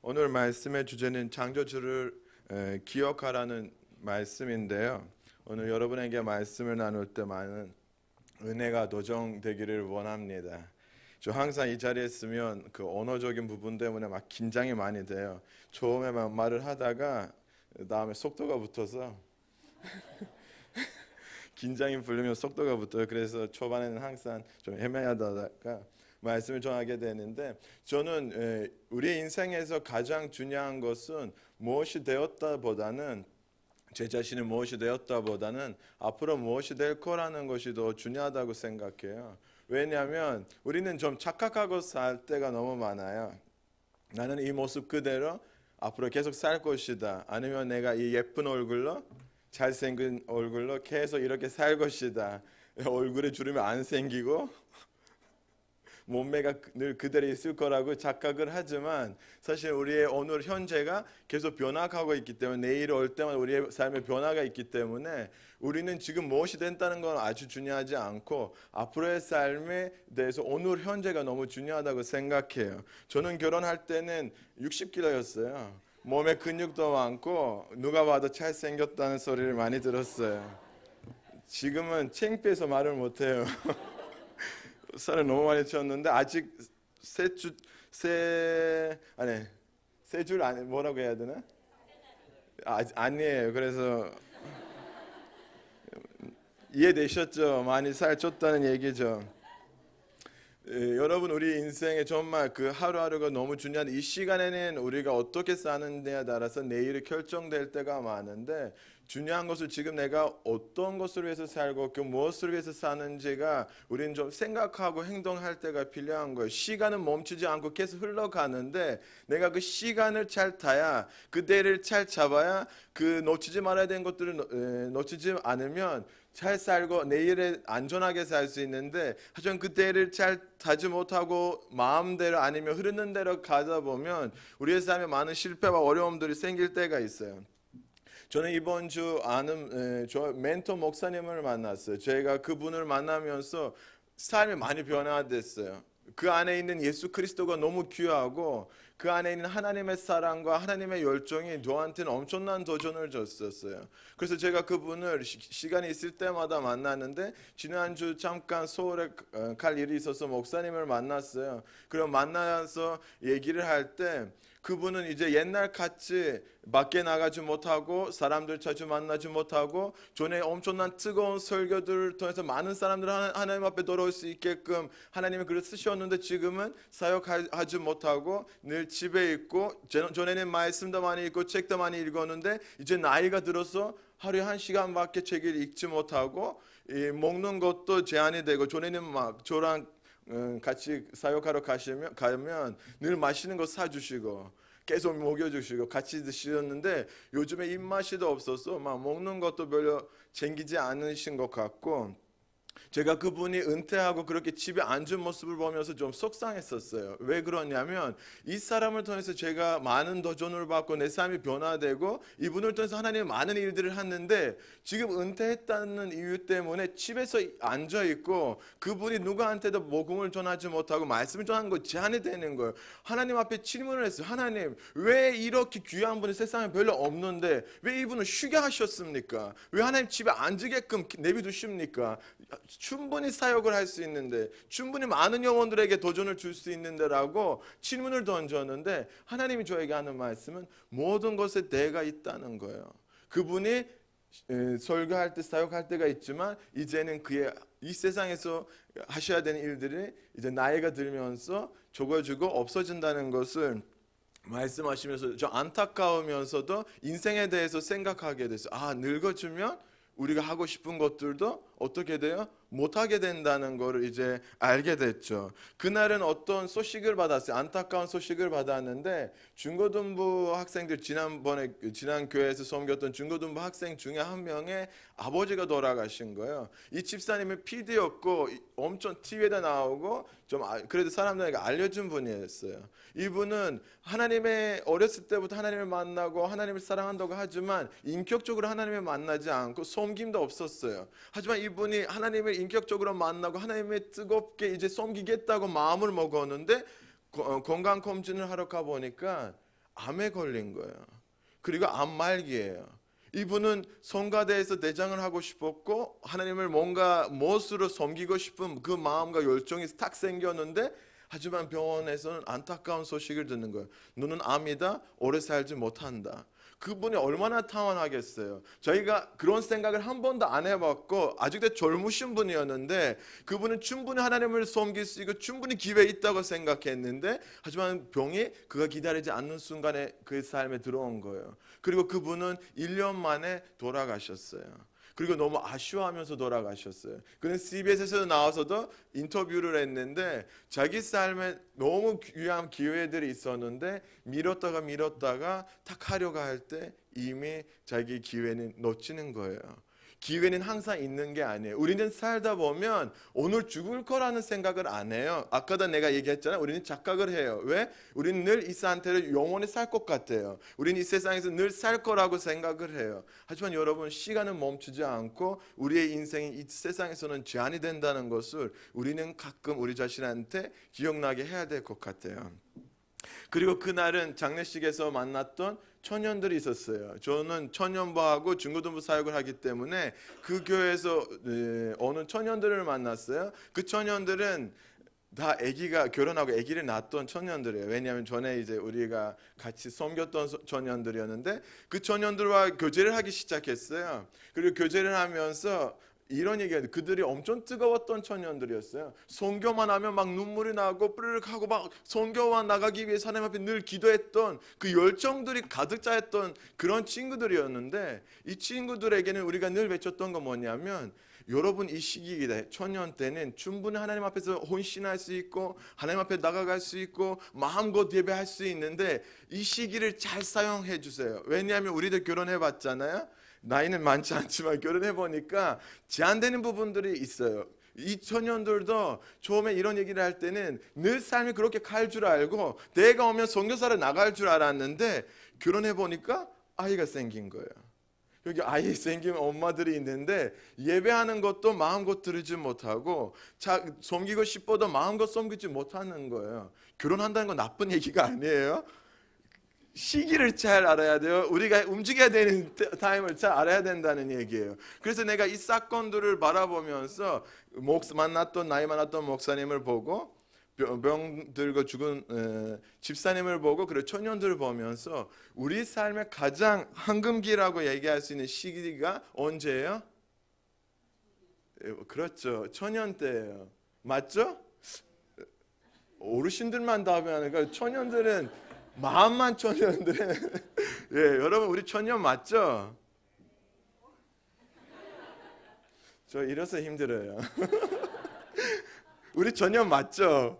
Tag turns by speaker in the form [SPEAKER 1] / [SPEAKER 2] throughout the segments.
[SPEAKER 1] 오늘 말씀의 주제는 창조주를 기억하라는 말씀인데요. 오늘 여러분에게 말씀을 나눌 때 많은 은혜가 도정되기를 원합니다. 저 항상 이 자리에 있으면 그 언어적인 부분 때문에 막 긴장이 많이 돼요. 처음에 막 말을 하다가 다음에 속도가 붙어서 긴장이 풀리면 속도가 붙어요. 그래서 초반에는 항상 좀 헤매다가 말씀을 전하게 되는데, 저는 우리 인생에서 가장 중요한 것은 무엇이 되었다보다는, 제 자신이 무엇이 되었다보다는 앞으로 무엇이 될 거라는 것이 더 중요하다고 생각해요. 왜냐하면 우리는 좀 착각하고 살 때가 너무 많아요. 나는 이 모습 그대로 앞으로 계속 살 것이다. 아니면 내가 이 예쁜 얼굴로, 잘생긴 얼굴로 계속 이렇게 살 것이다. 얼굴에 주름이 안 생기고 몸매가 늘 그대로 있을 거라고 착각을 하지만, 사실 우리의 오늘 현재가 계속 변화하고 있기 때문에, 내일 올 때마다 우리의 삶에 변화가 있기 때문에 우리는 지금 무엇이 된다는 건 아주 중요하지 않고 앞으로의 삶에 대해서 오늘 현재가 너무 중요하다고 생각해요. 저는 결혼할 때는 60kg였어요. 몸에 근육도 많고 누가 봐도 잘생겼다는 소리를 많이 들었어요. 지금은 창피해서 말을 못해요. 살을 너무 많이 쪘는데 아직 세 줄 아니 뭐라고 해야 되나? 아니에요. 그래서 이해되셨죠? 많이 살 쪘다는 얘기죠. 여러분, 우리 인생에 정말 그 하루하루가 너무 중요한 이 시간에는 우리가 어떻게 사는냐에 따라서 내일이 결정될 때가 많은데, 중요한 것은 지금 내가 어떤 것을 위해서 살고 그 무엇을 위해서 사는지가 우리는 좀 생각하고 행동할 때가 필요한 거예요. 시간은 멈추지 않고 계속 흘러가는데 내가 그 시간을 잘 타야, 그 때를 잘 잡아야, 그 놓치지 말아야 되는 것들을 놓치지 않으면 잘 살고 내일에 안전하게 살 수 있는데, 하지만 그 때를 잘 타지 못하고 마음대로 아니면 흐르는 대로 가다 보면 우리의 삶에 많은 실패와 어려움들이 생길 때가 있어요. 저는 이번 주 아는 저 멘토 목사님을 만났어요. 제가 그분을 만나면서 삶이 많이 변화됐어요. 그 안에 있는 예수 그리스도가 너무 귀하고 그 안에 있는 하나님의 사랑과 하나님의 열정이 저한테는 엄청난 도전을 줬었어요. 그래서 제가 그분을 시간이 있을 때마다 만나는데, 지난주 잠깐 서울에 갈 일이 있어서 목사님을 만났어요. 그럼 만나서 얘기를 할 때 그분은 이제 옛날 같이 밖에 나가지 못하고 사람들 자주 만나지 못하고 전에 엄청난 뜨거운 설교들을 통해서 많은 사람들 하나님 앞에 돌아올 수 있게끔 하나님이 글을 쓰셨는데, 지금은 사역하지 못하고 늘 집에 있고, 전에는 말씀도 많이 읽고 책도 많이 읽었는데 이제 나이가 들어서 하루에 1시간밖에 책을 읽지 못하고 먹는 것도 제한이 되고, 전에는 막 저랑 같이 사역하러 가면 늘 맛있는 거 사주시고 계속 먹여주시고 같이 드시는데, 요즘에 입맛이도 없어서 막 먹는 것도 별로 챙기지 않으신 것 같고, 제가 그분이 은퇴하고 그렇게 집에 앉은 모습을 보면서 좀 속상했었어요. 왜 그러냐면 이 사람을 통해서 제가 많은 도전을 받고 내 삶이 변화되고 이분을 통해서 하나님이 많은 일들을 했는데, 지금 은퇴했다는 이유 때문에 집에서 앉아있고 그분이 누구한테도 복음을 전하지 못하고 말씀을 전하는 거 제한이 되는 거예요. 하나님 앞에 질문을 했어요. 하나님, 왜 이렇게 귀한 분이 세상에 별로 없는데 왜 이분을 쉬게 하셨습니까? 왜 하나님 집에 앉으게끔 내비두십니까? 충분히 사역을 할 수 있는데, 충분히 많은 영혼들에게 도전을 줄 수 있는데라고 질문을 던졌는데, 하나님이 저에게 하는 말씀은 모든 것에 대가 있다는 거예요. 그분이 설교할 때 사역할 때가 있지만 이제는 그의 이 세상에서 하셔야 되는 일들이 이제 나이가 들면서 적어지고 없어진다는 것을 말씀하시면서 저 안타까우면서도 인생에 대해서 생각하게 됐어요. 아, 늙어지면 우리가 하고 싶은 것들도 어떻게 돼요? 못하게 된다는 것을 이제 알게 됐죠. 그날은 어떤 소식을 받았어요. 안타까운 소식을 받았는데, 중고등부 학생들, 지난 교회에서 섬겼던 중고등부 학생 중에 한 명의 아버지가 돌아가신 거예요. 이 집사님은 PD였고 엄청 TV에다 나오고 좀 그래도 사람들에게 알려준 분이었어요. 이분은 하나님의 어렸을 때부터 하나님을 만나고 하나님을 사랑한다고 하지만 인격적으로 하나님을 만나지 않고 섬김도 없었어요. 하지만 이분이 하나님을 인격적으로 만나고 하나님의 뜨겁게 이제 섬기겠다고 마음을 먹었는데, 건강검진을 하러 가보니까 암에 걸린 거예요. 그리고 암 말기예요. 이분은 성가대에서 대장을 하고 싶었고 하나님을 뭔가 무엇으로 섬기고 싶은 그 마음과 열정이 딱 생겼는데, 하지만 병원에서는 안타까운 소식을 듣는 거예요. 너는 암이다. 오래 살지 못한다. 그분이 얼마나 타원하겠어요. 저희가 그런 생각을 한 번도 안 해봤고 아직도 젊으신 분이었는데, 그분은 충분히 하나님을 섬길 수 있고 충분히 기회 있다고 생각했는데, 하지만 병이 그가 기다리지 않는 순간에 그 삶에 들어온 거예요. 그리고 그분은 1년 만에 돌아가셨어요. 그리고 너무 아쉬워하면서 돌아가셨어요. 그는 CBS에서 나와서도 인터뷰를 했는데, 자기 삶에 너무 귀한 기회들이 있었는데 미뤘다가 딱 하려고 할 때 이미 자기 기회는 놓치는 거예요. 기회는 항상 있는 게 아니에요. 우리는 살다 보면 오늘 죽을 거라는 생각을 안 해요. 아까도 내가 얘기했잖아요. 우리는 착각을 해요. 왜? 우리는 늘 이 상태로 영원히 살 것 같아요. 우리는 이 세상에서 늘 살 거라고 생각을 해요. 하지만 여러분, 시간은 멈추지 않고 우리의 인생이 이 세상에서는 제한이 된다는 것을 우리는 가끔 우리 자신한테 기억나게 해야 될 것 같아요. 그리고 그날은 장례식에서 만났던 청년들이 있었어요. 저는 청년부하고 중고등부 사역을 하기 때문에 그 교회에서 어느 청년들을 만났어요. 그 청년들은 다 아기가 결혼하고 아기를 낳았던 청년들이에요. 왜냐하면 전에 이제 우리가 같이 섬겼던 청년들이었는데, 그 청년들과 교제를 하기 시작했어요. 그리고 교제를 하면서 이런 얘기해요. 그들이 엄청 뜨거웠던 청년들이었어요. 선교만 하면 막 눈물이 나고 뿌르륵 하고 막 선교만 나가기 위해 하나님 앞에 늘 기도했던 그 열정들이 가득 차있던 그런 친구들이었는데, 이 친구들에게는 우리가 늘 외쳤던 건 뭐냐면, 여러분 이 시기이다. 청년 때는 충분히 하나님 앞에서 헌신할 수 있고 하나님 앞에 나가갈 수 있고 마음껏 예배할 수 있는데 이 시기를 잘 사용해 주세요. 왜냐하면 우리들 결혼해 봤잖아요. 나이는 많지 않지만 결혼해 보니까 제한되는 부분들이 있어요. 이 청년들도 처음에 이런 얘기를 할 때는 늘 삶이 그렇게 갈 줄 알고 내가 오면 선교사를 나갈 줄 알았는데, 결혼해 보니까 아이가 생긴 거예요. 여기 아이 생긴 엄마들이 있는데 예배하는 것도 마음껏 들으지 못하고 섬기고 싶어도 마음껏 섬기지 못하는 거예요. 결혼한다는 건 나쁜 얘기가 아니에요. 시기를 잘 알아야 돼요. 우리가 움직여야 되는 타임을 잘 알아야 된다는 얘기예요. 그래서 내가 이 사건들을 바라보면서 만났던 나이 많았던 목사님을 보고 병 들고 죽은 집사님을 보고 그리고 청년들을 보면서 우리 삶의 가장 황금기라고 얘기할 수 있는 시기가 언제예요? 그렇죠. 청년 때예요. 맞죠? 어르신들만 답하는 거예요. 청년들은 마음만 청년들. 예, 여러분 우리 청년 맞죠? 저 이래서 힘들어요. 우리 청년 맞죠?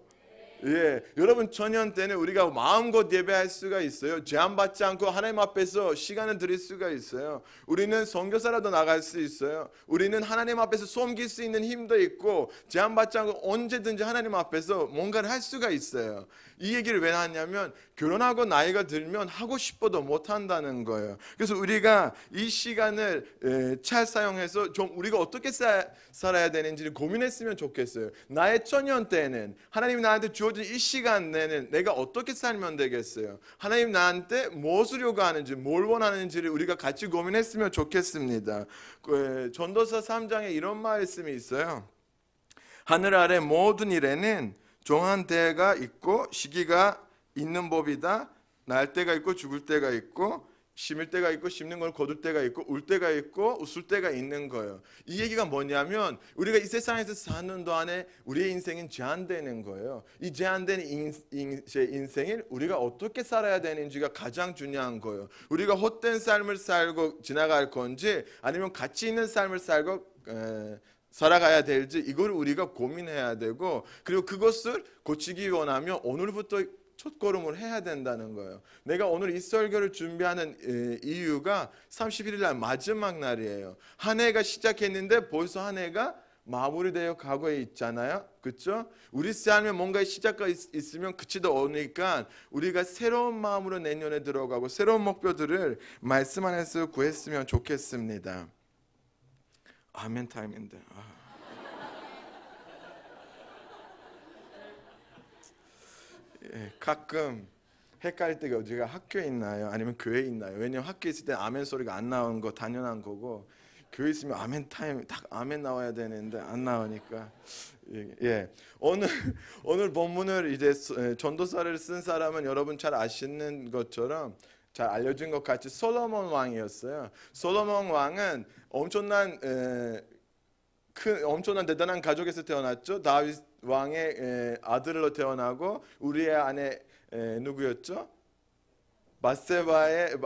[SPEAKER 1] 예, 여러분 청년 때는 우리가 마음껏 예배할 수가 있어요. 제한받지 않고 하나님 앞에서 시간을 드릴 수가 있어요. 우리는 선교사라도 나갈 수 있어요. 우리는 하나님 앞에서 섬길 수 있는 힘도 있고 제한받지 않고 언제든지 하나님 앞에서 뭔가를 할 수가 있어요. 이 얘기를 왜 하냐면 결혼하고 나이가 들면 하고 싶어도 못한다는 거예요. 그래서 우리가 이 시간을 잘 사용해서 좀 우리가 어떻게 살아야 되는지를 고민했으면 좋겠어요. 나의 청년 때는 하나님이 나한테 주어진 이 시간 내는 내가 어떻게 살면 되겠어요? 하나님 나한테 무엇을 요구하는지 뭘 원하는지를 우리가 같이 고민했으면 좋겠습니다. 전도서 3장에 이런 말씀이 있어요. 하늘 아래 모든 일에는 정한 때가 있고 시기가 있는 법이다. 날 때가 있고 죽을 때가 있고 심을 때가 있고 심는 걸 거둘 때가 있고 울 때가 있고 웃을 때가 있는 거예요. 이 얘기가 뭐냐면 우리가 이 세상에서 사는 동안에 우리의 인생은 제한되는 거예요. 이 제한된 인생을 우리가 어떻게 살아야 되는지가 가장 중요한 거예요. 우리가 헛된 삶을 살고 지나갈 건지 아니면 가치 있는 삶을 살고 살아가야 될지 이걸 우리가 고민해야 되고, 그리고 그것을 고치기 원하면 오늘부터 첫걸음을 해야 된다는 거예요. 내가 오늘 이 설교를 준비하는 이유가 31일 날 마지막 날이에요. 한 해가 시작했는데 벌써 한 해가 마무리되어 가고 있잖아요. 그렇죠? 우리 삶에 뭔가 시작가 있으면 끝이도 오니까 우리가 새로운 마음으로 내년에 들어가고 새로운 목표들을 말씀 안에서 구했으면 좋겠습니다. 아멘 타임인데. 가끔 헷갈릴 때가 어디가 학교에 있나요? 아니면 교회에 있나요? 왜냐면 학교에 있을 때 아멘 소리가 안 나오는 거 당연한 거고 교회 있으면 아멘 타임 딱 아멘 나와야 되는데 안 나오니까 예. 오늘 본문을 이제 전도서를 쓴 사람은 여러분 잘 아시는 것처럼 잘 알려진 것 같이 솔로몬 왕이었어요. 솔로몬 왕은 엄청난 대단한 가족에서 태어났죠. 다윗 왕의 아들로 태어나고 우리의 아내 누구였죠? 바세바의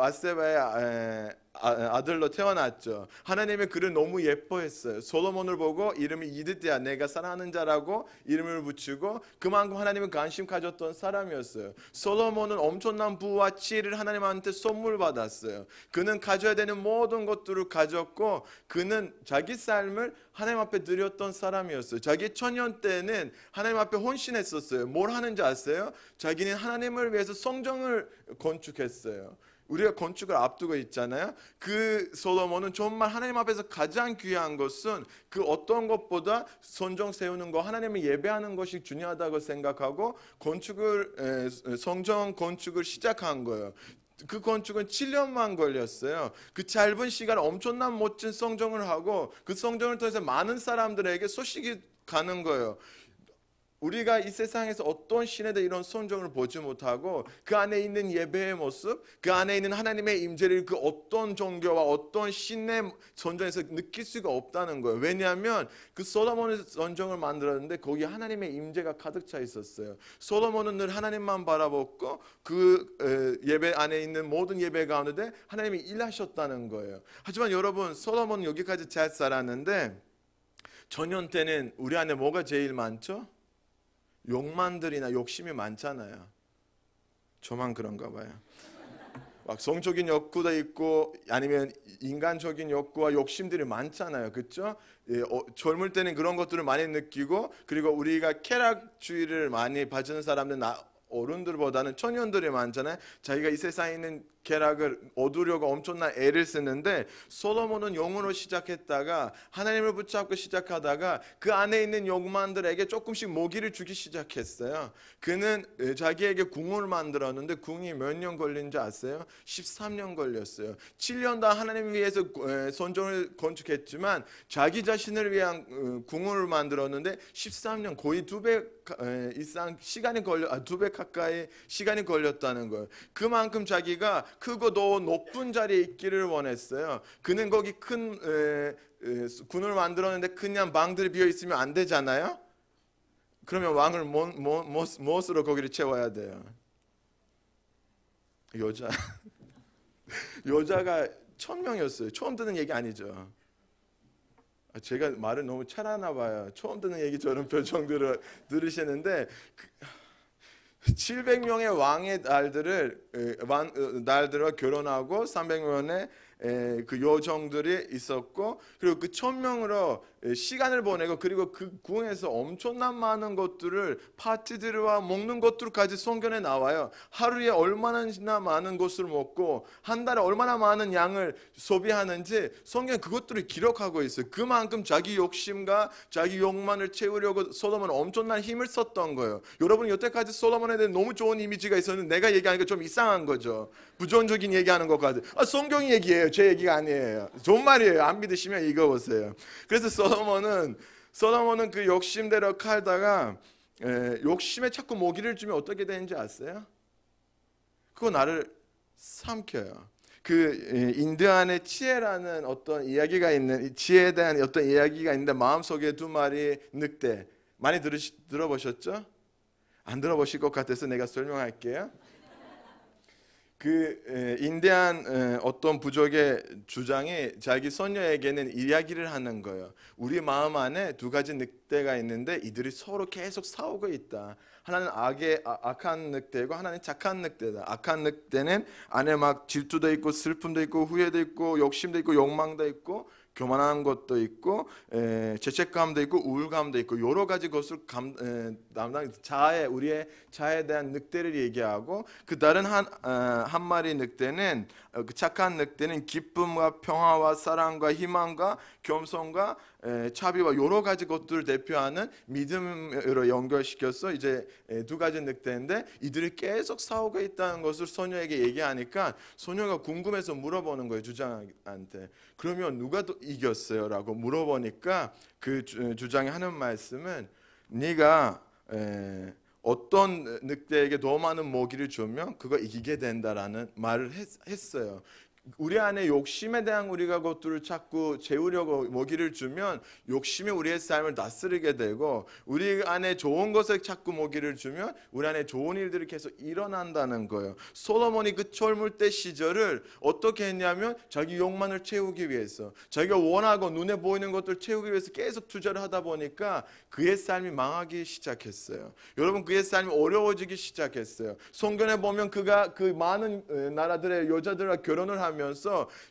[SPEAKER 1] 아들로 태어났죠. 하나님의 그를 너무 예뻐했어요. 솔로몬을 보고 이름이 이드야 내가 사랑하는 자라고 이름을 붙이고 그만큼 하나님은 관심 가졌던 사람이었어요. 솔로몬은 엄청난 부와 지혜를 하나님한테 선물 받았어요. 그는 가져야 되는 모든 것들을 가졌고 그는 자기 삶을 하나님 앞에 드렸던 사람이었어요. 자기 청년 때는 하나님 앞에 헌신했었어요. 뭘 하는지 아세요? 자기는 하나님을 위해서 성전을 건축했어요. 우리가 건축을 앞두고 있잖아요. 그 솔로몬은 정말 하나님 앞에서 가장 귀한 것은 그 어떤 것보다 성전 세우는 거, 하나님을 예배하는 것이 중요하다고 생각하고 성전 건축을 시작한 거예요. 그 건축은 7년만 걸렸어요. 그 짧은 시간에 엄청난 멋진 성전을 하고 그 성전을 통해서 많은 사람들에게 소식이 가는 거예요. 우리가 이 세상에서 어떤 신에도 이런 성전을 보지 못하고 그 안에 있는 예배의 모습, 그 안에 있는 하나님의 임재를 그 어떤 종교와 어떤 신의 성전에서 느낄 수가 없다는 거예요. 왜냐하면 그 솔로몬의 성전을 만들었는데 거기 하나님의 임재가 가득 차 있었어요. 솔로몬은 늘 하나님만 바라보고 그 예배 안에 있는 모든 예배 가운데 하나님이 일하셨다는 거예요. 하지만 여러분, 솔로몬은 여기까지 잘 살았는데 전년 때는 우리 안에 뭐가 제일 많죠? 욕망들이나 욕심이 많잖아요. 저만 그런가 봐요. 막 성적인 욕구도 있고 아니면 인간적인 욕구와 욕심들이 많잖아요. 그렇죠? 젊을 때는 그런 것들을 많이 느끼고 그리고 우리가 쾌락주의를 많이 봐주는 사람들은 어른들보다는 청년들이 많잖아요. 자기가 이 세상에 있는 쾌락을 얻으려고 엄청난 애를 쓰는데 솔로몬은 영으로 시작했다가 하나님을 붙잡고 시작하다가 그 안에 있는 욕망들에게 조금씩 모기를 주기 시작했어요. 그는 자기에게 궁을 만들었는데 궁이 몇 년 걸린지 아세요? 13년 걸렸어요. 7년 다 하나님을 위해서 성전을 건축했지만 자기 자신을 위한 궁을 만들었는데 13년 거의 2배 이상 시간이 걸려 2배 가까이 시간이 걸렸다는 거예요. 그만큼 자기가 크고 더 높은 자리에 있기를 원했어요. 그는 거기 큰 군을 만들었는데 그냥 방들이 비어 있으면 안 되잖아요. 그러면 왕을 무엇으로 거기를 채워야 돼요? 여자가 1000명이었어요. 처음 듣는 얘기 아니죠. 제가 말을 너무 잘하나 봐요. 처음 듣는 얘기 저런 표정들을 들으시는데 700명의 왕의 날들과 결혼하고 300명의 그 여정들이 있었고 그리고 그 1000명으로 시간을 보내고 그리고 그 궁에서 엄청난 많은 것들을 파티들과 먹는 것들까지 성경에 나와요. 하루에 얼마나 많은 것을 먹고 한 달에 얼마나 많은 양을 소비하는지 성경에 그것들을 기록하고 있어요. 그만큼 자기 욕심과 자기 욕망을 채우려고 솔로몬은 엄청난 힘을 썼던 거예요. 여러분 여태까지 솔로몬에 대해 너무 좋은 이미지가 있었는데 내가 얘기하니까 좀 이상한 거죠. 부정적인 얘기하는 것 같아요. 성경이 얘기예요. 제 얘기가 아니에요. 좋은 말이에요. 안 믿으시면 읽어보세요. 그래서 솔로몬은 그 욕심대로 살다가 욕심에 자꾸 모기를 주면 어떻게 되는지 아세요? 그거 나를 삼켜요. 그 인디안의 지혜라는 어떤 이야기가 있는 지혜에 대한 어떤 이야기가 있는데 마음속에 2마리 늑대 많이 들어보셨죠? 안 들어보실 것 같아서 내가 설명할게요. 그 인디안 어떤 부족의 주장이 자기 손녀에게는 이야기를 하는 거예요. 우리 마음 안에 2가지 늑대가 있는데 이들이 서로 계속 싸우고 있다. 하나는 악한 늑대고 하나는 착한 늑대다. 악한 늑대는 안에 막 질투도 있고 슬픔도 있고 후회도 있고 욕심도 있고 욕망도 있고 교만한 것도 있고 죄책감도 있고 우울감도 있고 여러 가지 것을 담당 우리의 자아에 대한 늑대를 얘기하고 그 다른 한 마리 늑대는 그 착한 늑대는 기쁨과 평화와 사랑과 희망과 겸손과 차비와 여러 가지 것들을 대표하는 믿음으로 연결시켜서 이제 두 가지 늑대인데 이들이 계속 싸우고 있다는 것을 소녀에게 얘기하니까 소녀가 궁금해서 물어보는 거예요, 주장한테. 그러면 누가 더 이겼어요? 라고 물어보니까 그 주장이 하는 말씀은 네가 어떤 늑대에게 더 많은 먹이를 주면 그거 이기게 된다라는 말을 했어요. 우리 안에 욕심에 대한 우리가 것들을 자꾸 채우려고 먹이를 주면 욕심이 우리의 삶을 다스리게 되고, 우리 안에 좋은 것에 자꾸 먹이를 주면 우리 안에 좋은 일들이 계속 일어난다는 거예요. 솔로몬이 그 젊을 때 시절을 어떻게 했냐면 자기 욕망을 채우기 위해서, 자기가 원하고 눈에 보이는 것들을 채우기 위해서 계속 투자를 하다 보니까 그의 삶이 망하기 시작했어요. 여러분, 그의 삶이 어려워지기 시작했어요. 성경에 보면 그가 그 많은 나라들의 여자들과 결혼을 하면서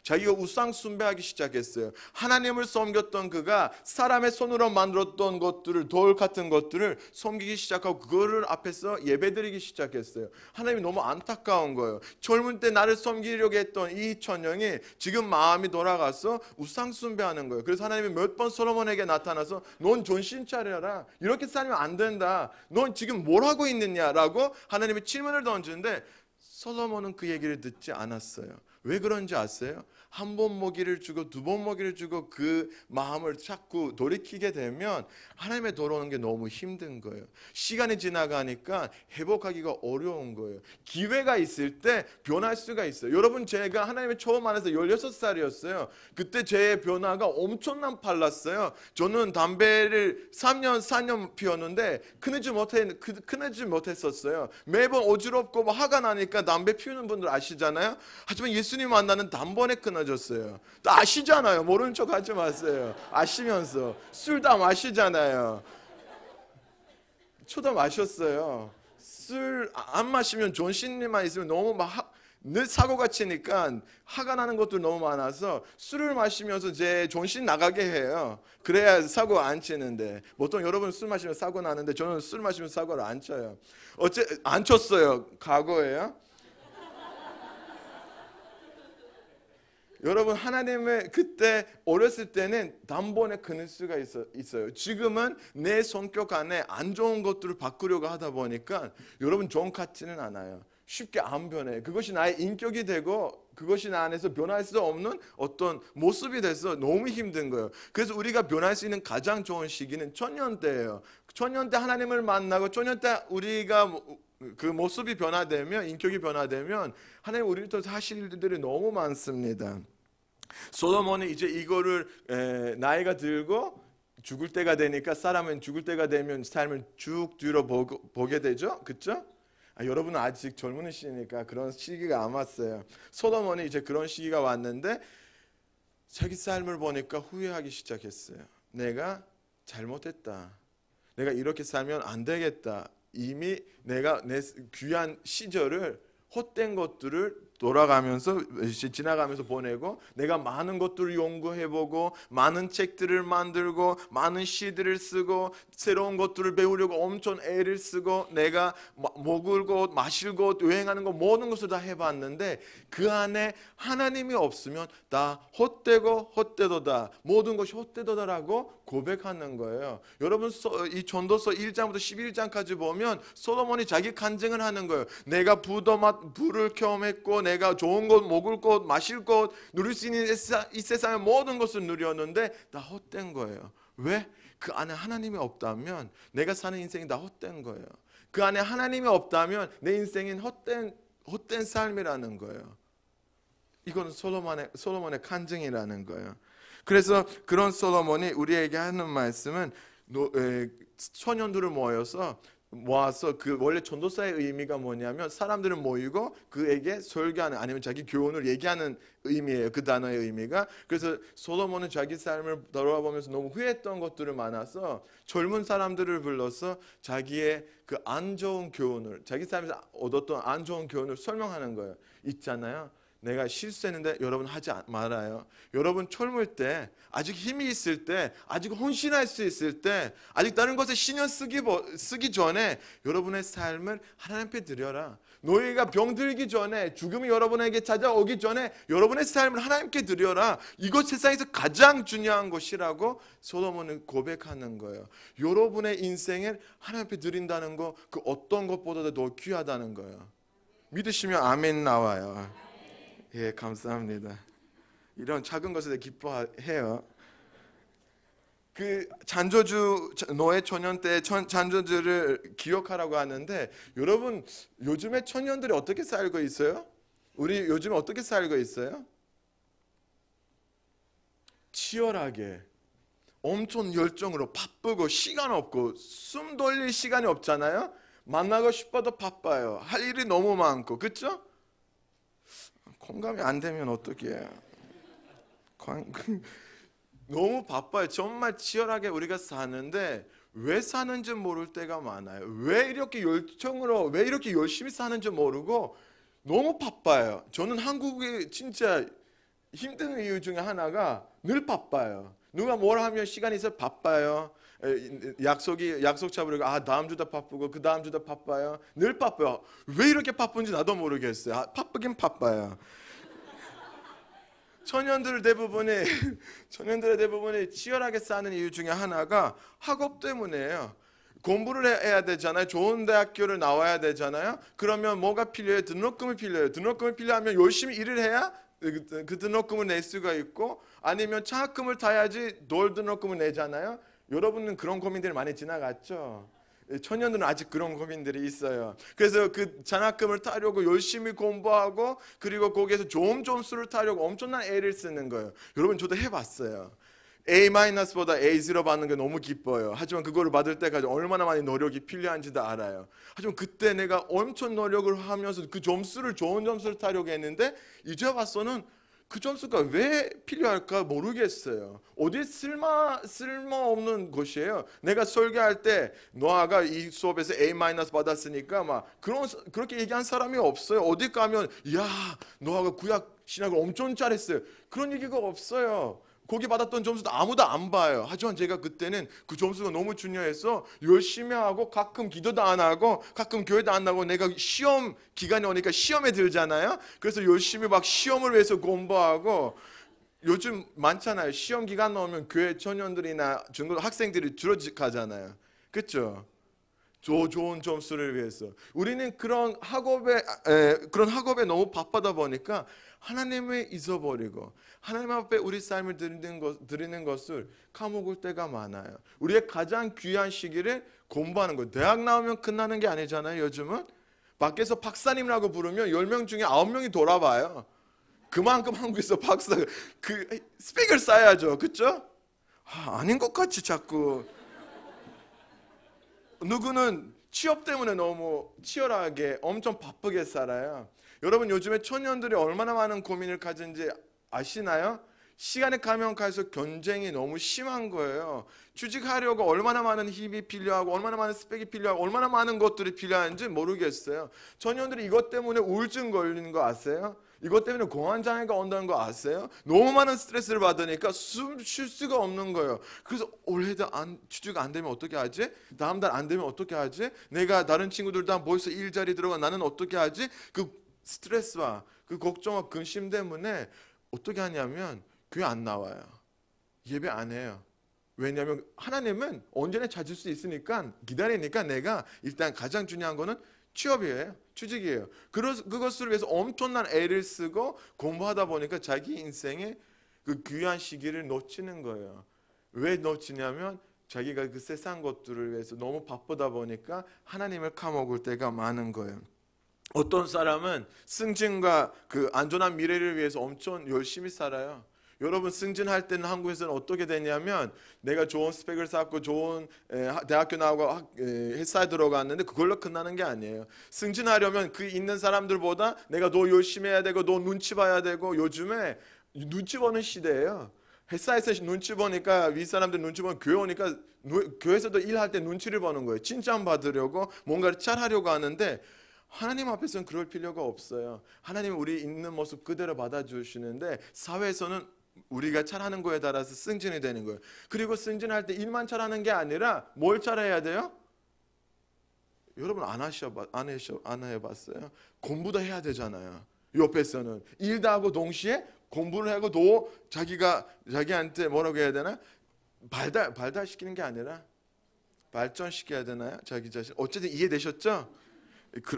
[SPEAKER 1] 자기가 우상 숭배하기 시작했어요. 하나님을 섬겼던 그가 사람의 손으로 만들었던 것들을, 돌 같은 것들을 섬기기 시작하고 그거를 앞에서 예배드리기 시작했어요. 하나님이 너무 안타까운 거예요. 젊을 때 나를 섬기려고 했던 이 천령이 지금 마음이 돌아가서 우상 숭배하는 거예요. 그래서 하나님이 몇 번 솔로몬에게 나타나서 넌 정신 차려라, 이렇게 살면 안 된다, 넌 지금 뭘 하고 있느냐라고 하나님이 질문을 던지는데 솔로몬은 그 얘기를 듣지 않았어요. 왜 그런지 아세요? 한 번 먹이를 주고 두 번 먹이를 주고 그 마음을 자꾸 돌이키게 되면 하나님에 돌아오는 게 너무 힘든 거예요. 시간이 지나가니까 회복하기가 어려운 거예요. 기회가 있을 때 변할 수가 있어요. 여러분, 제가 하나님의 처음 안에서 16살이었어요. 그때 제 변화가 엄청난 빨랐어요. 저는 담배를 3년 4년 피웠는데 끊지 못했었어요. 매번 어지럽고 화가 나니까 담배 피우는 분들 아시잖아요. 하지만 예수님 만나는 단번에 끊어졌어요. 또 아시잖아요. 모르는 척 하지 마세요. 아시면서 술 다 마시잖아요. 저도 마셨어요. 술 안 마시면 존신님만 있으면 너무 늘 사고가 치니까 화가 나는 것도 너무 많아서 술을 마시면서 제 정신 나가게 해요. 그래야 사고 안 치는데, 보통 여러분 술 마시면 사고 나는데 저는 술 마시면 사고를 안 쳐요. 안 쳤어요. 과거에요. 여러분, 하나님의 그때 어렸을 때는 단번에 끊을 수가 있어요. 지금은 내 성격 안에 안 좋은 것들을 바꾸려고 하다 보니까 여러분 정 같지는 않아요. 쉽게 안 변해. 그것이 나의 인격이 되고 그것이 나 안에서 변할 수 없는 어떤 모습이 돼서 너무 힘든 거예요. 그래서 우리가 변할 수 있는 가장 좋은 시기는 청년 때예요. 청년 때 하나님을 만나고 청년 때 우리가 그 모습이 변화되면, 인격이 변화되면 하나님 우리를 또 하실 일들이 너무 많습니다. 솔로몬이 이제 이거를 나이가 들고 죽을 때가 되니까, 사람은 죽을 때가 되면 삶을 쭉 뒤로 보게 되죠, 그렇죠? 여러분은 아직 젊으시니까 그런 시기가 안 왔어요. 솔로몬이 이제 그런 시기가 왔는데 자기 삶을 보니까 후회하기 시작했어요. 내가 잘못했다. 내가 이렇게 살면 안 되겠다. 이미 내가 내 귀한 시절을, 헛된 것들을 돌아가면서 지나가면서 보내고, 내가 많은 것들을 연구해보고 많은 책들을 만들고 많은 시들을 쓰고 새로운 것들을 배우려고 엄청 애를 쓰고 내가 먹을 것, 마실 것, 여행하는 것, 모든 것을 다 해봤는데 그 안에 하나님이 없으면 다 헛되고 헛되도다, 모든 것이 헛되도다라고 고백하는 거예요. 여러분, 이 전도서 1장부터 11장까지 보면 솔로몬이 자기 간증을 하는 거예요. 내가 부를 경험했고 내가 좋은 것, 먹을 것, 마실 것, 누릴 수 있는 이 세상의 모든 것을 누렸는데 다 헛된 거예요. 왜? 그 안에 하나님이 없다면 내가 사는 인생이 다 헛된 거예요. 그 안에 하나님이 없다면 내 인생은 헛된 삶이라는 거예요. 이건 솔로몬의 간증이라는 거예요. 그래서 그런 솔로몬이 우리에게 하는 말씀은 청년들을 모아서 그 원래 전도사의 의미가 뭐냐면 사람들을 모이고 그에게 설교하는, 아니면 자기 교훈을 얘기하는 의미예요. 그 단어의 의미가. 그래서 솔로몬은 자기 삶을 돌아보면서 너무 후회했던 것들을 많아서 젊은 사람들을 불러서 자기의 그 안 좋은 교훈을, 자기 삶에서 얻었던 안 좋은 교훈을 설명하는 거예요. 있잖아요, 내가 실수했는데 여러분 하지 말아요. 여러분 젊을 때, 아직 힘이 있을 때, 아직 헌신할 수 있을 때, 아직 다른 것에 신경 쓰기 전에 여러분의 삶을 하나님 앞에 드려라. 너희가 병들기 전에, 죽음이 여러분에게 찾아오기 전에 여러분의 삶을 하나님께 드려라. 이것 세상에서 가장 중요한 것이라고 솔로몬은 고백하는 거예요. 여러분의 인생을 하나님 앞에 드린다는 거, 그 어떤 것보다도 더 귀하다는 거예요. 믿으시면 아멘 나와요. 예, 감사합니다. 이런 작은 것에 기뻐해요. 그 잔저주, 노예 초년 때 잔저주를 기억하라고 하는데, 여러분 요즘에 청년들이 어떻게 살고 있어요? 우리 요즘에 어떻게 살고 있어요? 치열하게, 엄청 열정으로 바쁘고 시간 없고 숨 돌릴 시간이 없잖아요. 만나고 싶어도 바빠요. 할 일이 너무 많고, 그렇죠? 공감이 안 되면 어떡해요? 너무 바빠요. 정말 치열하게 우리가 사는데 왜 사는지 모를 때가 많아요. 왜 이렇게 열정으로, 왜 이렇게 열심히 사는지 모르고 너무 바빠요. 저는 한국이 진짜 힘든 이유 중에 하나가 늘 바빠요. 누가 뭘 하면 시간이 있어 바빠요. 약속 잡으려고 다음 주도 바쁘고 그 다음 주도 바빠요. 늘 바빠요. 왜 이렇게 바쁜지 나도 모르겠어요. 바쁘긴 바빠요. 청년들의 대부분이 치열하게 사는 이유 중에 하나가 학업 때문이에요. 공부를 해야 되잖아요. 좋은 대학교를 나와야 되잖아요. 그러면 뭐가 필요해요? 등록금이 필요해요. 등록금이 필요하면 열심히 일을 해야 그 등록금을 낼 수가 있고, 아니면 장학금을 타야지 널 등록금을 내잖아요. 여러분은 그런 고민들이 많이 지나갔죠? 청년들은 아직 그런 고민들이 있어요. 그래서 그 장학금을 타려고 열심히 공부하고, 그리고 거기에서 좋은 점수를 타려고 엄청난 애를 쓰는 거예요. 여러분 저도 해봤어요. A-보다 A0 받는 게 너무 기뻐요. 하지만 그거를 받을 때까지 얼마나 많이 노력이 필요한지도 알아요. 하지만 그때 내가 엄청 노력을 하면서 그 점수를, 좋은 점수를 타려고 했는데 이제 와서는 그 점수가 왜 필요할까 모르겠어요. 어디 쓸모없는 것이에요. 내가 설교할 때 노아가 이 수업에서 A- 받았으니까 막 그렇게 얘기한 사람이 없어요. 어디 가면 야, 노아가 구약 신학을 엄청 잘했어요. 그런 얘기가 없어요. 거기 받았던 점수도 아무도 안 봐요. 하지만 제가 그때는 그 점수가 너무 중요해서 열심히 하고, 가끔 기도도 안 하고 가끔 교회도 안 나고, 내가 시험 기간이 오니까 시험에 들잖아요. 그래서 열심히 막 시험을 위해서 공부하고, 요즘 많잖아요. 시험 기간 오면 교회 청년들이나 중고 학생들이 주로 가잖아요. 그렇죠? 좋은 점수를 위해서. 우리는 그런 학업에 너무 바쁘다 보니까 하나님을 잊어버리고 하나님 앞에 우리 삶을 드리는 것을 까먹을 때가 많아요. 우리의 가장 귀한 시기를 공부하는 거예요. 대학 나오면 끝나는 게 아니잖아요. 요즘은 밖에서 박사님이라고 부르면 10명 중에 9명이 돌아봐요. 그만큼 한국에서 박사, 스펙을 쌓아야죠. 그렇죠? 아닌 것 같이 자꾸. 누구는 취업 때문에 너무 치열하게 엄청 바쁘게 살아요. 여러분 요즘에 청년들이 얼마나 많은 고민을 가진지 아시나요? 시간이 가면 갈수록 경쟁이 너무 심한 거예요. 취직하려고 얼마나 많은 힘이 필요하고, 얼마나 많은 스펙이 필요하고, 얼마나 많은 것들이 필요한지 모르겠어요. 청년들이 이것 때문에 우울증 걸리는 거 아세요? 이것 때문에 공황장애가 온다는 거 아세요? 너무 많은 스트레스를 받으니까 숨 쉴 수가 없는 거예요. 그래서 올해도 취직 안 되면 어떻게 하지? 다음 달 안 되면 어떻게 하지? 내가 다른 친구들 다 벌써 일자리 들어가, 나는 어떻게 하지? 그 스트레스와 그 걱정과 근심 때문에 어떻게 하냐면 교회 안 나와요. 예배 안 해요. 왜냐하면 하나님은 언제나 찾을 수 있으니까 기다리니까, 내가 일단 가장 중요한 거는 취업이에요. 취직이에요. 그것을 위해서 엄청난 애를 쓰고 공부하다 보니까 자기 인생의 그 귀한 시기를 놓치는 거예요. 왜 놓치냐면 자기가 그 세상 것들을 위해서 너무 바쁘다 보니까 하나님을 까먹을 때가 많은 거예요. 어떤 사람은 승진과 그 안전한 미래를 위해서 엄청 열심히 살아요. 여러분 승진할 때는 한국에서는 어떻게 되냐면, 내가 좋은 스펙을 쌓고 좋은 대학교 나오고 회사에 들어갔는데 그걸로 끝나는 게 아니에요. 승진하려면 그 있는 사람들보다 내가 더 열심히 해야 되고, 더 눈치 봐야 되고, 요즘에 눈치 보는 시대예요. 회사에서 눈치 보니까, 윗사람들 눈치 보면 교회 오니까 교회에서도 일할 때 눈치를 보는 거예요. 칭찬 받으려고 뭔가를 잘하려고 하는데, 하나님 앞에서는 그럴 필요가 없어요. 하나님은 우리 있는 모습 그대로 받아주시는데, 사회에서는 우리가 잘하는 거에 따라서 승진이 되는 거예요. 그리고 승진할 때 일만 잘하는 게 아니라 뭘 잘해야 돼요? 여러분 안 해봤어요? 공부도 해야 되잖아요. 옆에서는 일도 하고 동시에 공부를 하고 또 자기한테 뭐라고 해야 되나? 발달시키는 게 아니라 발전시켜야 되나요? 자기 자신. 어쨌든 이해되셨죠?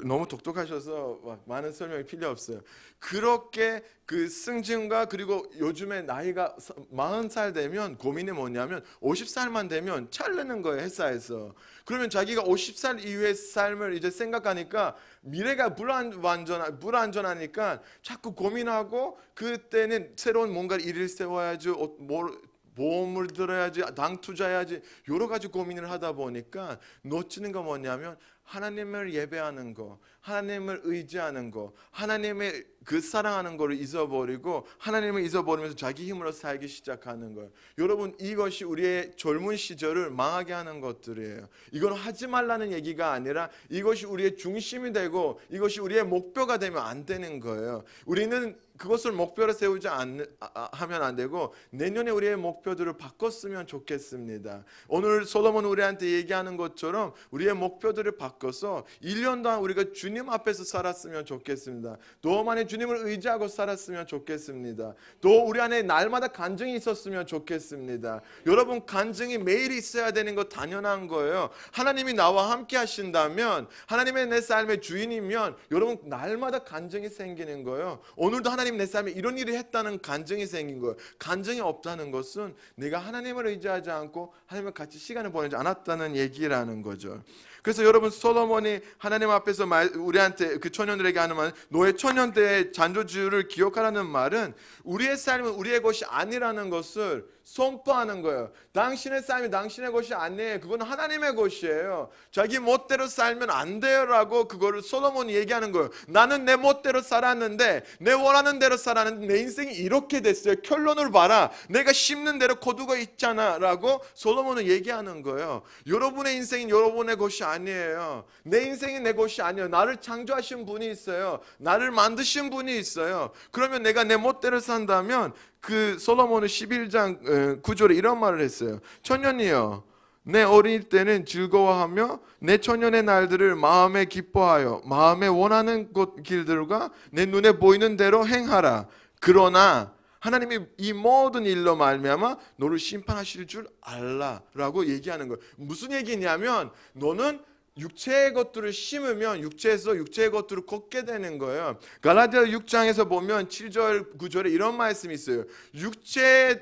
[SPEAKER 1] 너무 독특하셔서 많은 설명이 필요 없어요. 그렇게 그 승진과 그리고 요즘에 나이가 40살 되면 고민이 뭐냐면 50살만 되면 잘리는 거예요, 회사에서. 그러면 자기가 50살 이후의 삶을 이제 생각하니까 미래가 불안전하니까 자꾸 고민하고 그때는 새로운 뭔가 일을 세워야지, 보험을 들어야지, 당 투자해야지 여러 가지 고민을 하다 보니까 놓치는 거 뭐냐면 하나님을 예배하는 거, 하나님을 의지하는 거, 하나님의 그 사랑하는 거를 잊어버리고 하나님을 잊어버리면서 자기 힘으로 살기 시작하는 거예요. 여러분, 이것이 우리의 젊은 시절을 망하게 하는 것들이에요. 이건 하지 말라는 얘기가 아니라 이것이 우리의 중심이 되고 이것이 우리의 목표가 되면 안 되는 거예요. 우리는 그것을 목표로 세우지 하면 안 되고 내년에 우리의 목표들을 바꿨으면 좋겠습니다. 오늘 솔로몬 우리한테 얘기하는 것처럼 우리의 목표들을 바꿔서 1년 동안 우리가 주님 앞에서 살았으면 좋겠습니다. 더 많이 주님을 의지하고 살았으면 좋겠습니다. 또 우리 안에 날마다 간증이 있었으면 좋겠습니다. 여러분, 간증이 매일 있어야 되는 거 당연한 거예요. 하나님이 나와 함께 하신다면, 하나님의 내 삶의 주인이면 여러분 날마다 간증이 생기는 거예요. 오늘도 하나님 내 삶에 이런 일을 했다는 간증이 생긴 거예요. 간증이 없다는 것은 내가 하나님을 의지하지 않고 하나님과 같이 시간을 보내지 않았다는 얘기라는 거죠. 그래서 여러분, 솔로몬이 하나님 앞에서 우리한테 그 청년들에게 하는 말, 너의 청년 때의 잔조주를 기억하라는 말은 우리의 삶은 우리의 것이 아니라는 것을 선포하는 거예요. 당신의 삶이 당신의 것이 아니에요. 그건 하나님의 것이에요. 자기 멋대로 살면 안 돼요라고 그거를 솔로몬이 얘기하는 거예요. 나는 내 멋대로 살았는데, 내 원하는 대로 살았는데 내 인생이 이렇게 됐어요. 결론을 봐라. 내가 심는 대로 거두고 있잖아 라고 솔로몬은 얘기하는 거예요. 여러분의 인생은 여러분의 것이 아니에요. 내 인생이 내 것이 아니에요. 나를 창조하신 분이 있어요. 나를 만드신 분이 있어요. 그러면 내가 내 멋대로 산다면, 그 솔로몬은 11장 9절에 이런 말을 했어요. 청년이여, 내 어릴 때는 즐거워하며 내 청년의 날들을 마음에 기뻐하여 마음에 원하는 길들과 내 눈에 보이는 대로 행하라. 그러나 하나님이 이 모든 일로 말미암아 너를 심판하실 줄 알라라고 얘기하는 거예요. 무슨 얘기냐면, 너는 육체의 것들을 심으면 육체에서 육체의 것들을 걷게 되는 거예요. 갈라디아 6장에서 보면 7절 9절에 이런 말씀이 있어요. 육체에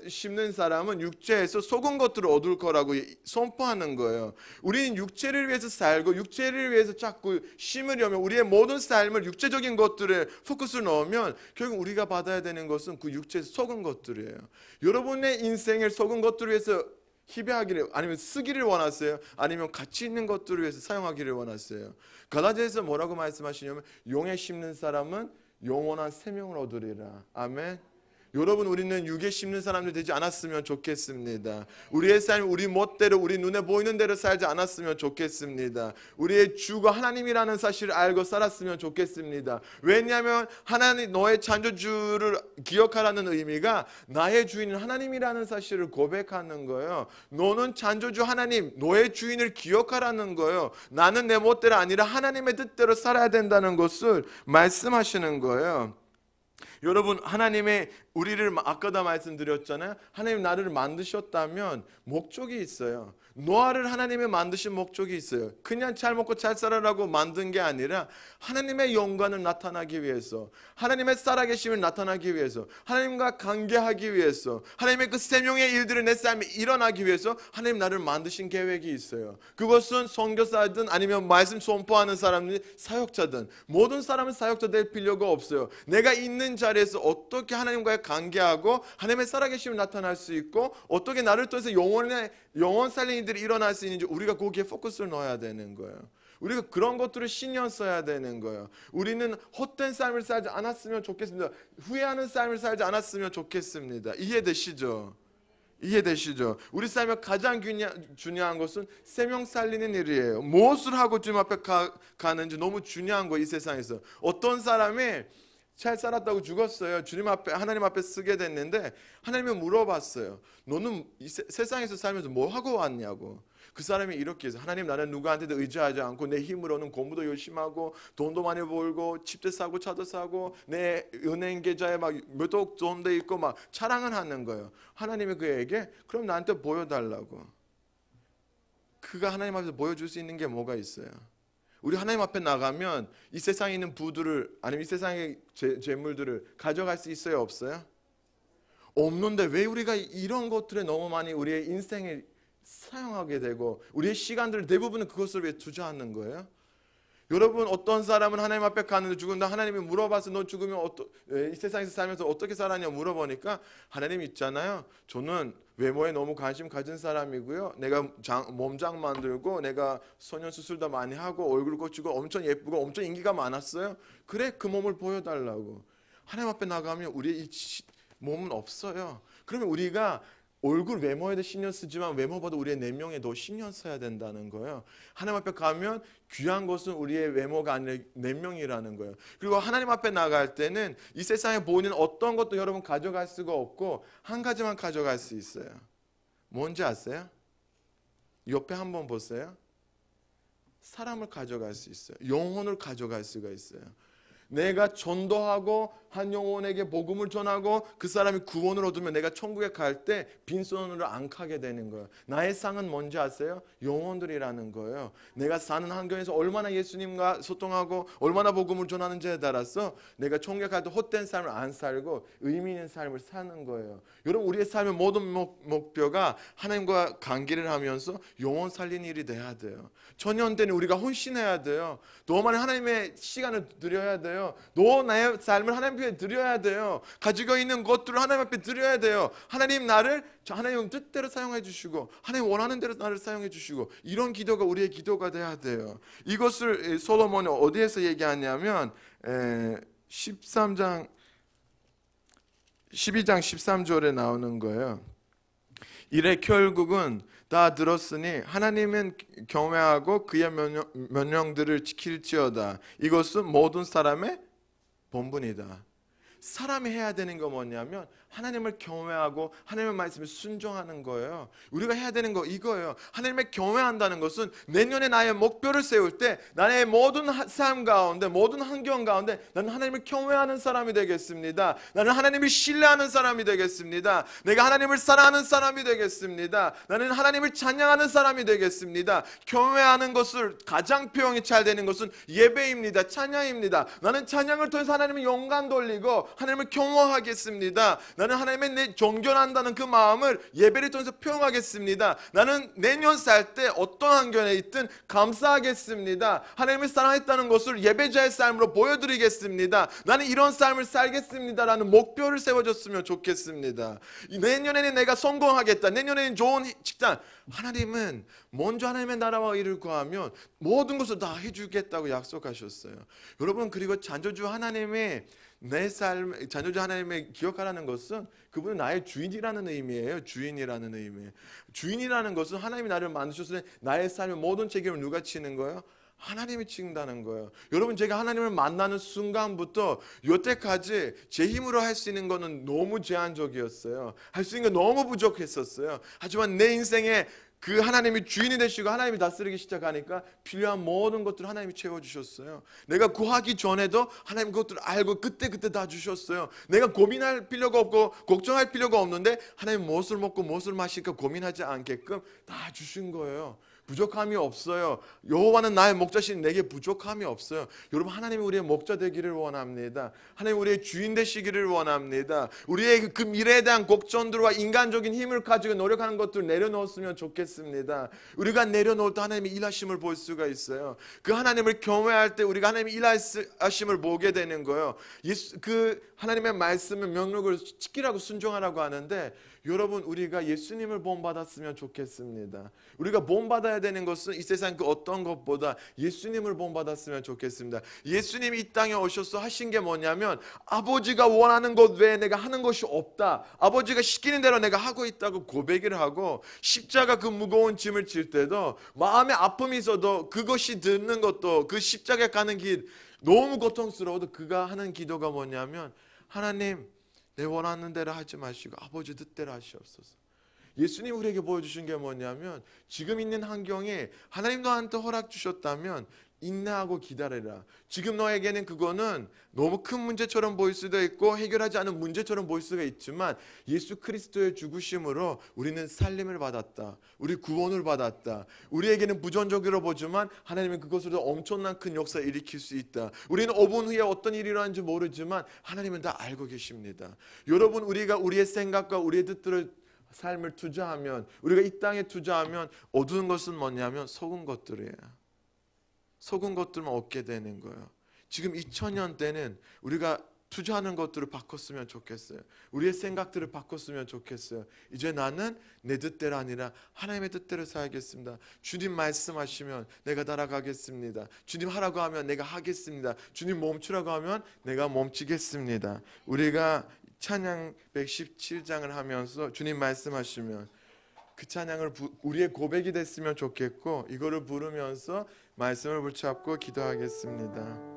[SPEAKER 1] 심는 사람은 육체에서 속은 것들을 얻을 거라고 선포하는 거예요. 우리는 육체를 위해서 살고 육체를 위해서 자꾸 심으려면 우리의 모든 삶을 육체적인 것들에 포커스를 넣으면 결국 우리가 받아야 되는 것은 그 육체에서 속은 것들이에요. 여러분의 인생을 속은 것들을 위해서 희배하기를, 아니면 쓰기를 원하세요? 아니면 가치 있는 것들을 위해서 사용하기를 원하세요? 갈라디아에서 뭐라고 말씀하시냐면, 용에 심는 사람은 영원한 생명을 얻으리라. 아멘. 여러분, 우리는 육에 심는 사람들 되지 않았으면 좋겠습니다. 우리의 삶, 우리 멋대로, 우리 눈에 보이는 대로 살지 않았으면 좋겠습니다. 우리의 주가 하나님이라는 사실을 알고 살았으면 좋겠습니다. 왜냐하면 하나님, 너의 창조주를 기억하라는 의미가 나의 주인은 하나님이라는 사실을 고백하는 거예요. 너는 창조주 하나님, 너의 주인을 기억하라는 거예요. 나는 내 멋대로 아니라 하나님의 뜻대로 살아야 된다는 것을 말씀하시는 거예요. 여러분, 하나님의 우리를 아까도 말씀드렸잖아요. 하나님 나를 만드셨다면 목적이 있어요. 노아를 하나님이 만드신 목적이 있어요. 그냥 잘 먹고 잘 살아라고 만든 게 아니라 하나님의 영광을 나타나기 위해서, 하나님의 살아계심을 나타나기 위해서, 하나님과 관계하기 위해서, 하나님의 그 생명의 일들을 내 삶에 일어나기 위해서 하나님 나를 만드신 계획이 있어요. 그것은 선교사든 아니면 말씀 선포하는 사람들, 사역자든 모든 사람은 사역자 될 필요가 없어요. 내가 있는 자리에서 어떻게 하나님과의 관계하고 하나님의 살아계심을 나타날 수 있고 어떻게 나를 통해서 영원 살린 일들이 일어날 수 있는지 우리가 거기에 포커스를 넣어야 되는 거예요. 우리가 그런 것들을 신경 써야 되는 거예요. 우리는 헛된 삶을 살지 않았으면 좋겠습니다. 후회하는 삶을 살지 않았으면 좋겠습니다. 이해되시죠? 이해되시죠? 우리 삶에 가장 중요한 것은 생명 살리는 일이에요. 무엇을 하고 주님 앞에 가는지 너무 중요한 거예요. 이 세상에서 어떤 사람이 잘 살았다고 죽었어요. 주님 앞에, 하나님 앞에 쓰게 됐는데 하나님이 물어봤어요. 너는 이 세상에서 살면서 뭐 하고 왔냐고. 그 사람이 이렇게 해서 하나님 나는 누구한테도 의지하지 않고 내 힘으로는 공부도 열심히 하고 돈도 많이 벌고 집도 사고 차도 사고 내 은행 계좌에 막 몇 억 돈도 있고 막 자랑을 하는 거예요. 하나님이 그에게 그럼 나한테 보여달라고. 그가 하나님 앞에서 보여줄 수 있는 게 뭐가 있어요? 우리 하나님 앞에 나가면 이 세상에 있는 부들을 아니면 이 세상의 재물들을 가져갈 수 있어요? 없어요? 없는데 왜 우리가 이런 것들에 너무 많이 우리의 인생에 사용하게 되고 우리의 시간들을 대부분은 그것을 위해 투자하는 거예요? 여러분 어떤 사람은 하나님 앞에 가는데 죽은다 하나님이 물어봐서 너 죽으면 이 세상에서 살면서 어떻게 살았냐 물어보니까 하나님 있잖아요. 저는 외모에 너무 관심 가진 사람이고요. 내가 몸장 만들고 내가 소년 수술도 많이 하고 얼굴 고치고 엄청 예쁘고 엄청 인기가 많았어요. 그래 그 몸을 보여달라고. 하나님 앞에 나가면 우리의 이 몸은 없어요. 그러면 우리가 얼굴 외모에도 신경 쓰지만 외모보다 우리의 내면에 더 신경 써야 된다는 거예요. 하나님 앞에 가면 귀한 것은 우리의 외모가 아니라 내면이라는 거예요. 그리고 하나님 앞에 나갈 때는 이 세상에 보이는 어떤 것도 여러분 가져갈 수가 없고 한 가지만 가져갈 수 있어요. 뭔지 아세요? 옆에 한번 보세요. 사람을 가져갈 수 있어요. 영혼을 가져갈 수가 있어요. 내가 전도하고 한 영혼에게 복음을 전하고 그 사람이 구원을 얻으면 내가 천국에 갈 때 빈손으로 안 가게 되는 거예요. 나의 상은 뭔지 아세요? 영혼들이라는 거예요. 내가 사는 환경에서 얼마나 예수님과 소통하고 얼마나 복음을 전하는지에 따라서 내가 천국에 갈 때 헛된 삶을 안 살고 의미 있는 삶을 사는 거예요. 여러분 우리의 삶의 모든 목표가 하나님과 관계를 하면서 영혼 살리는 일이 돼야 돼요. 천년 때는 우리가 헌신해야 돼요. 더 많은 하나님의 시간을 드려야 돼요. 너 나의 삶을 하나님 앞에 드려야 돼요. 가지고 있는 것들을 하나님 앞에 드려야 돼요. 하나님 나를 하나님 뜻대로 사용해 주시고 하나님 원하는 대로 나를 사용해 주시고 이런 기도가 우리의 기도가 돼야 돼요. 이것을 솔로몬이 어디에서 얘기하냐면 12장 13절에 나오는 거예요. 이래 결국은 다 들었으니 하나님은 경외하고 그의 명령들을 지킬지어다. 이것은 모든 사람의 본분이다. 사람이 해야 되는 거 뭐냐면 하나님을 경외하고 하나님의 말씀에 순종하는 거예요. 우리가 해야 되는 거 이거예요. 하나님을 경외한다는 것은 내년에 나의 목표를 세울 때 나의 모든 삶 가운데 모든 환경 가운데 나는 하나님을 경외하는 사람이 되겠습니다. 나는 하나님을 신뢰하는 사람이 되겠습니다. 내가 하나님을 사랑하는 사람이 되겠습니다. 나는 하나님을 찬양하는 사람이 되겠습니다. 경외하는 것을 가장 표현이 잘 되는 것은 예배입니다. 찬양입니다. 나는 찬양을 통해서 하나님의 영광 돌리고 하나님을 경외하겠습니다. 나는 하나님의 내 존경한다는 그 마음을 예배를 통해서 표현하겠습니다. 나는 내년 살 때 어떤 환경에 있든 감사하겠습니다. 하나님을 사랑했다는 것을 예배자의 삶으로 보여드리겠습니다. 나는 이런 삶을 살겠습니다라는 목표를 세워줬으면 좋겠습니다. 내년에는 내가 성공하겠다. 내년에는 좋은 직장. 하나님은 먼저 하나님의 나라와 일을 구하면 모든 것을 다 해주겠다고 약속하셨어요. 여러분 그리고 창조주 하나님의 내 삶, 자녀주 하나님의 기억하라는 것은 그분은 나의 주인이라는 의미예요. 주인이라는 의미. 주인이라는 것은 하나님이 나를 만드셨을 때 나의 삶의 모든 책임을 누가 지는 거예요? 하나님이 지는다는 거예요. 여러분 제가 하나님을 만나는 순간부터 여태까지 제 힘으로 할 수 있는 거는 너무 제한적이었어요. 할 수 있는 게 너무 부족했었어요. 하지만 내 인생에 그 하나님이 주인이 되시고 하나님이 다스리기 시작하니까 필요한 모든 것들을 하나님이 채워주셨어요. 내가 구하기 전에도 하나님 그것들을 알고 그때 다 주셨어요. 내가 고민할 필요가 없고 걱정할 필요가 없는데 하나님 무엇을 먹고 무엇을 마실까 고민하지 않게끔 다 주신 거예요. 부족함이 없어요. 여호와는 나의 목자시니 내게 부족함이 없어요. 여러분 하나님이 우리의 목자 되기를 원합니다. 하나님 우리의 주인 되시기를 원합니다. 우리의 그 미래에 대한 걱정들과 인간적인 힘을 가지고 노력하는 것들을 내려놓았으면 좋겠습니다. 우리가 내려놓을 때 하나님의 일하심을 볼 수가 있어요. 그 하나님을 경외할 때 우리가 하나님의 일하심을 보게 되는 거예요. 그 하나님의 말씀을 명령을 지키라고 순종하라고 하는데 여러분 우리가 예수님을 본받았으면 좋겠습니다. 우리가 본받아야 되는 것은 이 세상 그 어떤 것보다 예수님을 본받았으면 좋겠습니다. 예수님이 이 땅에 오셔서 하신 게 뭐냐면 아버지가 원하는 것 외에 내가 하는 것이 없다. 아버지가 시키는 대로 내가 하고 있다고 고백을 하고 십자가 그 무거운 짐을 질 때도 마음에 아픔이 있어도 그것이 듣는 것도 그 십자가에 가는 길 너무 고통스러워도 그가 하는 기도가 뭐냐면 하나님 내 원하는 대로 하지 마시고 아버지 뜻대로 하시옵소서. 예수님 우리에게 보여주신 게 뭐냐면 지금 있는 환경에 하나님 너한테 허락 주셨다면 인내하고 기다려라. 지금 너에게는 그거는 너무 큰 문제처럼 보일 수도 있고 해결하지 않은 문제처럼 보일 수가 있지만 예수 그리스도의 죽으심으로 우리는 살림을 받았다. 우리 구원을 받았다. 우리에게는 부정적으로 보지만 하나님은 그것으로 엄청난 큰 역사를 일으킬 수 있다. 우리는 5분 후에 어떤 일이 일어나는지 모르지만 하나님은 다 알고 계십니다. 여러분, 우리가 우리의 생각과 우리의 뜻들을 삶을 투자하면, 우리가 이 땅에 투자하면 어두운 것은 뭐냐면 속은 것들이에요. 속은 것들만 얻게 되는 거예요. 지금 2000년 때는 우리가 투자하는 것들을 바꿨으면 좋겠어요. 우리의 생각들을 바꿨으면 좋겠어요. 이제 나는 내 뜻대로 아니라 하나님의 뜻대로 살겠습니다. 주님 말씀하시면 내가 따라가겠습니다. 주님 하라고 하면 내가 하겠습니다. 주님 멈추라고 하면 내가 멈추겠습니다. 우리가 찬양 117장을 하면서 주님 말씀하시면 그 찬양을 우리의 고백이 됐으면 좋겠고, 이거를 부르면서 말씀을 붙잡고 기도하겠습니다.